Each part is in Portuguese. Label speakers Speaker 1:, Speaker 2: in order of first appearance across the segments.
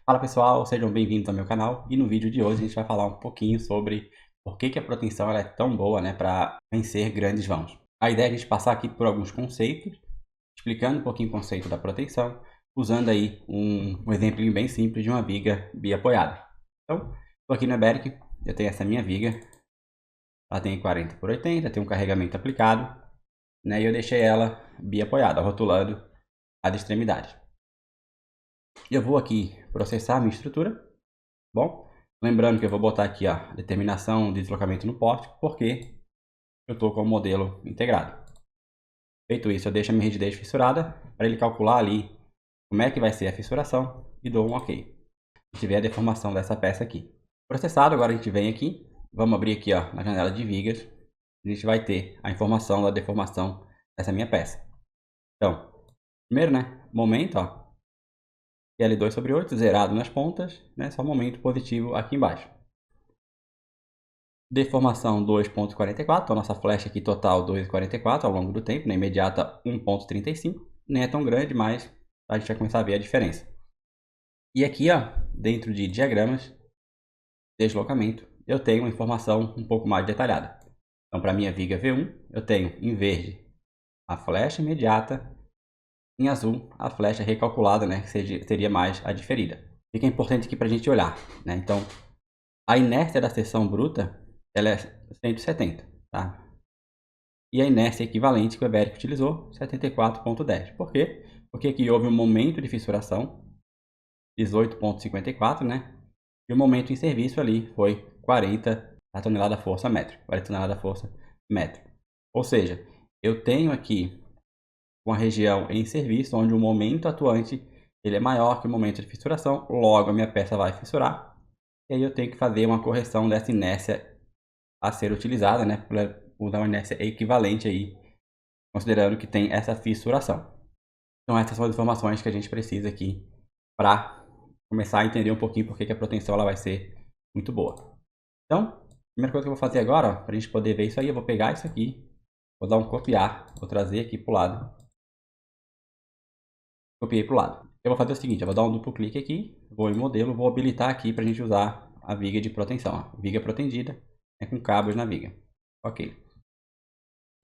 Speaker 1: Fala pessoal, sejam bem-vindos ao meu canal e no vídeo de hoje a gente vai falar um pouquinho sobre por que a proteção ela é tão boa, para vencer grandes vãos. A ideia é a gente passar aqui por alguns conceitos, explicando um pouquinho o conceito da proteção, usando aí um exemplo bem simples de uma viga biapoiada. Então, estou aqui na Beric, eu tenho essa minha viga, ela tem 40 por 80, tem um carregamento aplicado, e eu deixei ela biapoiada, rotulando as extremidades. Eu vou aqui processar a minha estrutura, bom? Lembrando que eu vou botar aqui a determinação de deslocamento no pórtico, porque eu estou com o modelo integrado. Feito isso, eu deixo a minha rigidez fissurada para ele calcular ali como é que vai ser a fissuração e dou um OK. Se tiver a deformação dessa peça aqui. Processado, agora a gente vem aqui, vamos abrir aqui na janela de vigas, a gente vai ter a informação da deformação dessa minha peça. Então, primeiro, momento, L2 sobre 8, zerado nas pontas, só momento positivo aqui embaixo. Deformação 2,44, então nossa flecha aqui total 2,44 ao longo do tempo, na imediata 1,35, nem é tão grande, mas a gente vai começar a ver a diferença. E aqui, dentro de diagramas, deslocamento, eu tenho uma informação um pouco mais detalhada. Então, para a minha viga V1, eu tenho em verde a flecha imediata, em azul a flecha recalculada, que seria mais a diferida. O que é importante aqui para a gente olhar, Então, a inércia da seção bruta, ela é 170, tá? E a inércia equivalente que o Eberic utilizou, 74,10. Por quê? Porque aqui houve um momento de fissuração, 18,54, E o momento em serviço ali foi 40 tonelada-força metro. 40 tonelada-força metro. Ou seja, eu tenho aqui uma região em serviço onde o momento atuante ele é maior que o momento de fissuração, logo a minha peça vai fissurar. E aí eu tenho que fazer uma correção dessa inércia a ser utilizada, para usar uma inércia equivalente aí, considerando que tem essa fissuração. Então essas são as informações que a gente precisa aqui para começar a entender um pouquinho porque que a proteção ela vai ser muito boa. Então, a primeira coisa que eu vou fazer agora, para a gente poder ver isso aí, eu vou pegar isso aqui, vou dar um copiar, vou trazer aqui para o lado. Copiei para o lado. Eu vou fazer o seguinte, eu vou dar um duplo clique aqui, vou em modelo, vou habilitar aqui para a gente usar a viga de proteção. Viga protendida, com cabos na viga. Ok.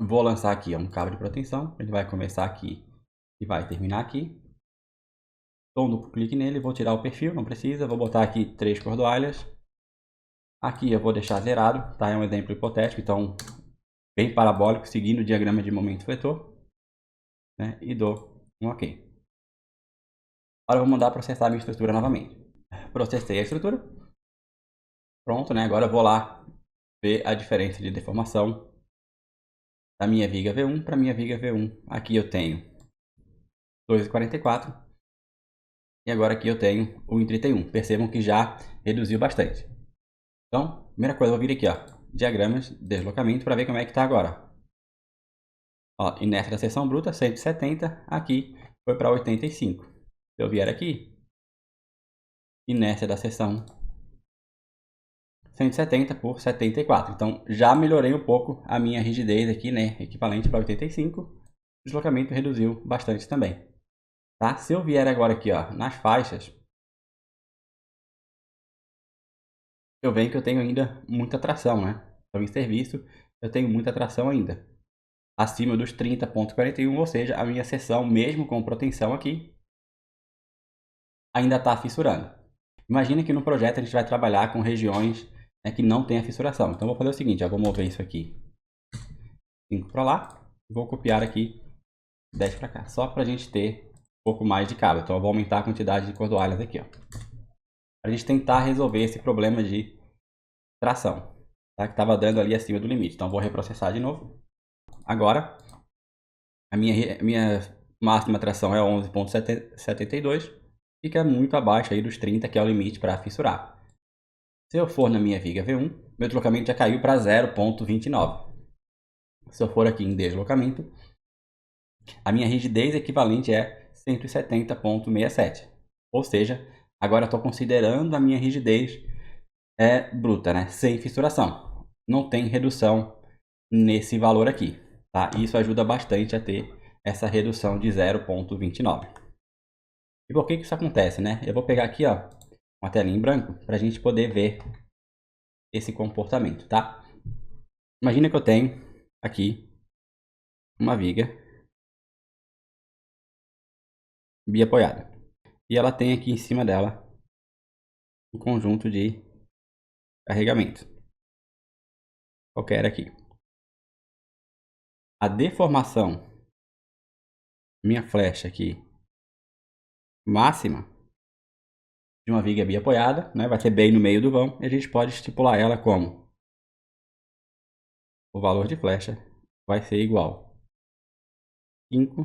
Speaker 1: Vou lançar aqui um cabo de proteção, ele vai começar aqui e vai terminar aqui. Dou um duplo clique nele, vou tirar o perfil, não precisa, vou botar aqui 3 cordoalhas. Aqui eu vou deixar zerado, tá? É um exemplo hipotético, então bem parabólico, seguindo o diagrama de momento vetor, e dou um OK. Agora eu vou mandar processar a minha estrutura novamente. Processei a estrutura. Pronto, Agora eu vou lá ver a diferença de deformação da minha viga V1 para a minha viga V1. Aqui eu tenho 2,44 e agora aqui eu tenho 1,31. Percebam que já reduziu bastante. Então, primeira coisa, eu vou vir aqui, diagramas, deslocamento, para ver como é que está agora. Inércia da seção bruta, 170, aqui foi para 85. Se eu vier aqui, inércia da seção 170 por 74. Então, já melhorei um pouco a minha rigidez aqui, equivalente para 85. O deslocamento reduziu bastante também. Tá? Se eu vier agora aqui, nas faixas, eu vejo que eu tenho ainda muita tração, Então, em serviço, eu tenho muita tração ainda. Acima dos 30,41, ou seja, a minha seção, mesmo com proteção aqui, ainda está fissurando. Imagina que no projeto a gente vai trabalhar com regiões que não tem a fissuração. Então, vou fazer o seguinte, eu vou mover isso aqui 5 para lá, vou copiar aqui 10 para cá, só para a gente ter um pouco mais de cabo. Então, eu vou aumentar a quantidade de cordoalhas aqui, para a gente tentar resolver esse problema de tração, que estava dando ali acima do limite. Então, vou reprocessar de novo. Agora, a minha máxima tração é 11,72, fica muito abaixo aí dos 30, que é o limite para fissurar. Se eu for na minha viga V1, meu deslocamento já caiu para 0,29. Se eu for aqui em deslocamento, a minha rigidez equivalente é 170,67. Ou seja, agora estou considerando a minha rigidez bruta, sem fissuração. Não tem redução nesse valor aqui, tá? Isso ajuda bastante a ter essa redução de 0,29. E por que isso acontece, Eu vou pegar aqui, uma telinha em branco para a gente poder ver esse comportamento, tá? Imagina que eu tenho aqui uma viga biapoiada e ela tem aqui em cima dela um conjunto de carregamento, qualquer aqui. A deformação, minha flecha aqui, máxima de uma viga biapoiada, né, vai ser bem no meio do vão, e a gente pode estipular ela como o valor de flecha vai ser igual a 5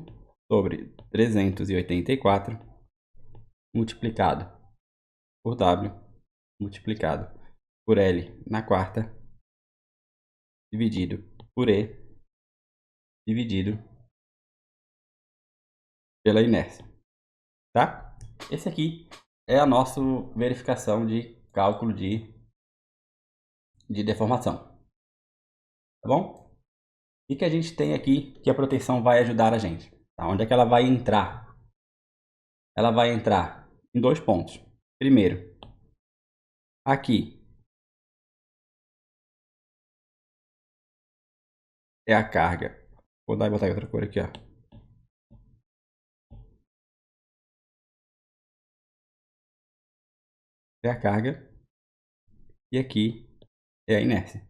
Speaker 1: sobre 384 multiplicado por W multiplicado por L na quarta dividido por E dividido pela inércia, tá? Esse aqui é a nossa verificação de cálculo de deformação, tá bom? E que a gente tem aqui que a proteção vai ajudar a gente, tá? Onde é que ela vai entrar? Ela vai entrar em dois pontos. Primeiro, aqui é a carga. Vou dar e botar em outra cor aqui, ó. É a carga e aqui é a inércia.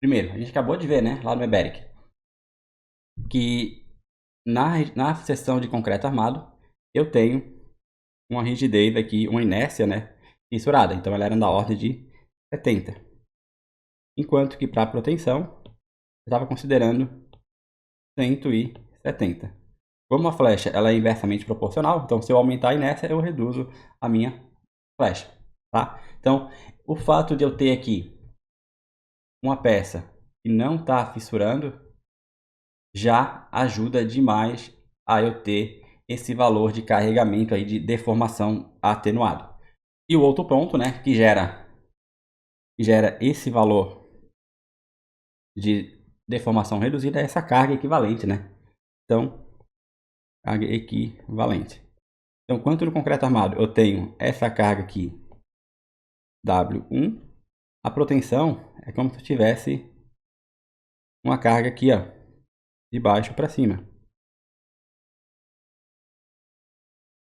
Speaker 1: Primeiro, a gente acabou de ver, né, lá no Eberic, que na seção de concreto armado eu tenho uma rigidez aqui, uma inércia, né, fissurada. Então ela era da ordem de 70. Enquanto que para a proteção eu estava considerando 170. Como a flecha ela é inversamente proporcional, então se eu aumentar a inércia eu reduzo a minha flecha, tá? Então o fato de eu ter aqui uma peça que não está fissurando já ajuda demais a eu ter esse valor de carregamento aí de deformação atenuado. E o outro ponto, né, que gera esse valor de deformação reduzida é essa carga equivalente, né? Então, carga equivalente. Então, quanto no concreto armado eu tenho essa carga aqui, W1, a proteção é como se eu tivesse uma carga aqui, ó, de baixo para cima.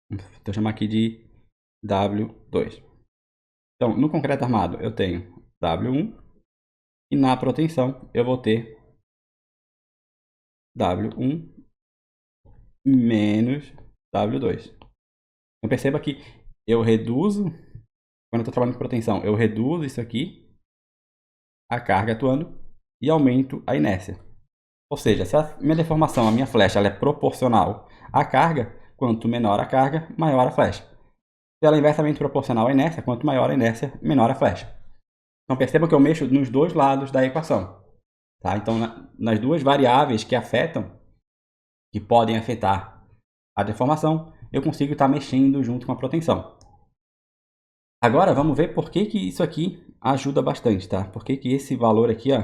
Speaker 1: Vou chamar aqui de W2. Então, no concreto armado eu tenho W1 e na proteção eu vou ter W1 menos W2. Então perceba que eu reduzo, quando eu estou trabalhando com proteção, eu reduzo isso aqui, a carga atuando, e aumento a inércia. Ou seja, se a minha deformação, a minha flecha, ela é proporcional à carga, quanto menor a carga, maior a flecha. Se ela é inversamente proporcional à inércia, quanto maior a inércia, menor a flecha. Então perceba que eu mexo nos dois lados da equação. Tá? Então, nas duas variáveis que afetam, que podem afetar a deformação, eu consigo estar mexendo junto com a proteção. Agora vamos ver por que isso aqui ajuda bastante, tá? Por que esse valor aqui, ó,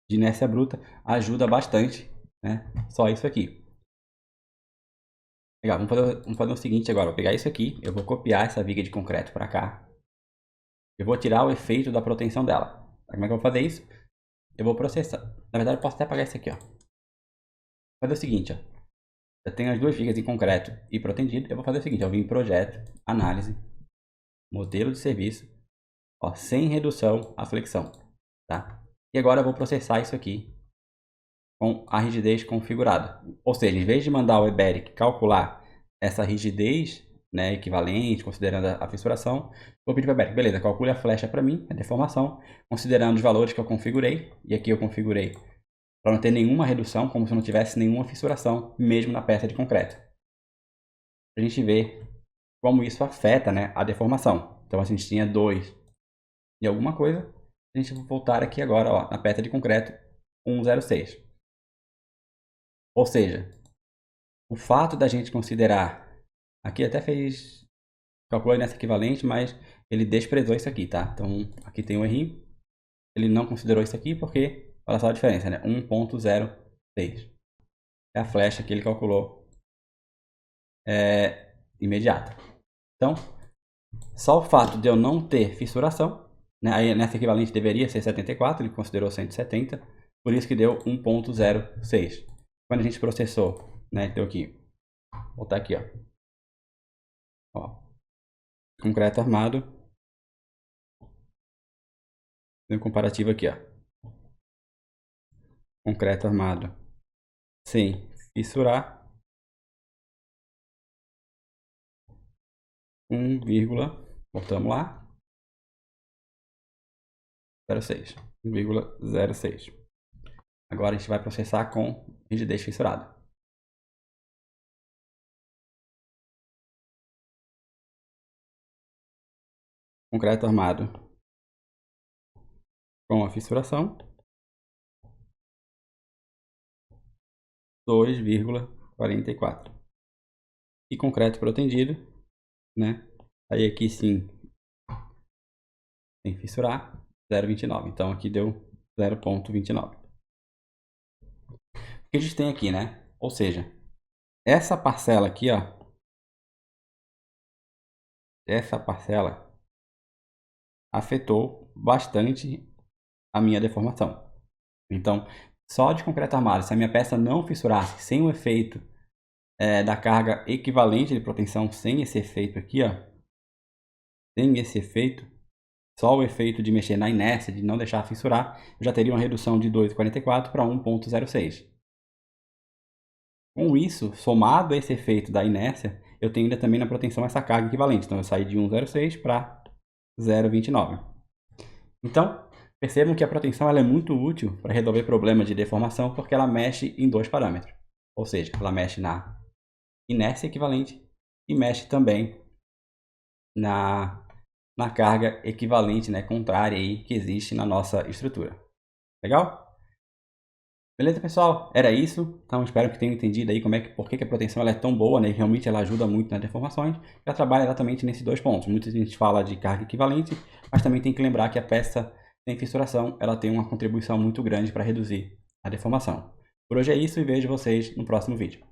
Speaker 1: de inércia bruta ajuda bastante, né? Só isso aqui. Legal, vamos fazer o seguinte agora. Vou pegar isso aqui, eu vou copiar essa viga de concreto para cá. Eu vou tirar o efeito da proteção dela. Como é que eu vou fazer isso? Eu vou processar. Na verdade, eu posso até apagar isso aqui, ó. Vou fazer o seguinte, ó. Eu tenho as duas vigas em concreto e protendido. Eu vou fazer o seguinte, eu vim em projeto, análise, modelo de serviço, ó, sem redução à flexão, tá? E agora eu vou processar isso aqui com a rigidez configurada. Ou seja, em vez de mandar o Eberic calcular essa rigidez, né, equivalente, considerando a fissuração, vou pedir para o Eberic, beleza, calcule a flecha para mim, a deformação, considerando os valores que eu configurei. E aqui eu configurei para não ter nenhuma redução, como se não tivesse nenhuma fissuração, mesmo na peça de concreto. A gente vê como isso afeta, né, a deformação. Então a gente tinha 2 e alguma coisa, a gente vai voltar aqui agora, ó, na peça de concreto 106. Ou seja, o fato da gente considerar, aqui até fez, calculou nessa equivalente, mas ele desprezou isso aqui, tá? Então aqui tem um errinho, ele não considerou isso aqui porque, olha só a diferença, né? 1.06 é a flecha que ele calculou imediata. Então, só o fato de eu não ter fissuração, né, aí nessa equivalente deveria ser 74, ele considerou 170, por isso que deu 1.06. Quando a gente processou, né, deu aqui, vou botar aqui, ó, concreto armado, tem um comparativo aqui, ó, concreto armado sem fissurar, 1, voltamos lá, 0,6, 1,06. Agora a gente vai processar com rigidez fissurada. Concreto armado com a fissuração, 2,44. E concreto protendido, né? Aí aqui sim, sem fissurar, 0,29. Então aqui deu 0,29. O que a gente tem aqui, né? Ou seja, essa parcela aqui, ó, essa parcela afetou bastante a minha deformação. Então, só de concreto armado, se a minha peça não fissurasse sem o efeito da carga equivalente de proteção, sem esse efeito aqui, ó, sem esse efeito, só o efeito de mexer na inércia, de não deixar fissurar, eu já teria uma redução de 2,44 para 1,06. Com isso, somado a esse efeito da inércia, eu tenho ainda também na proteção essa carga equivalente. Então, eu saí de 1,06 para 0,29. Então, percebam que a proteção ela é muito útil para resolver problemas de deformação, porque ela mexe em dois parâmetros. Ou seja, ela mexe na inércia equivalente e mexe também na carga equivalente, né, contrária aí, que existe na nossa estrutura. Legal? Beleza, pessoal? Era isso. Então, espero que tenham entendido aí por que a proteção ela é tão boa, né? E realmente ela ajuda muito nas deformações. Ela trabalha exatamente nesses dois pontos. Muita gente fala de carga equivalente, mas também tem que lembrar que a peça sem fissuração, ela tem uma contribuição muito grande para reduzir a deformação. Por hoje é isso e vejo vocês no próximo vídeo.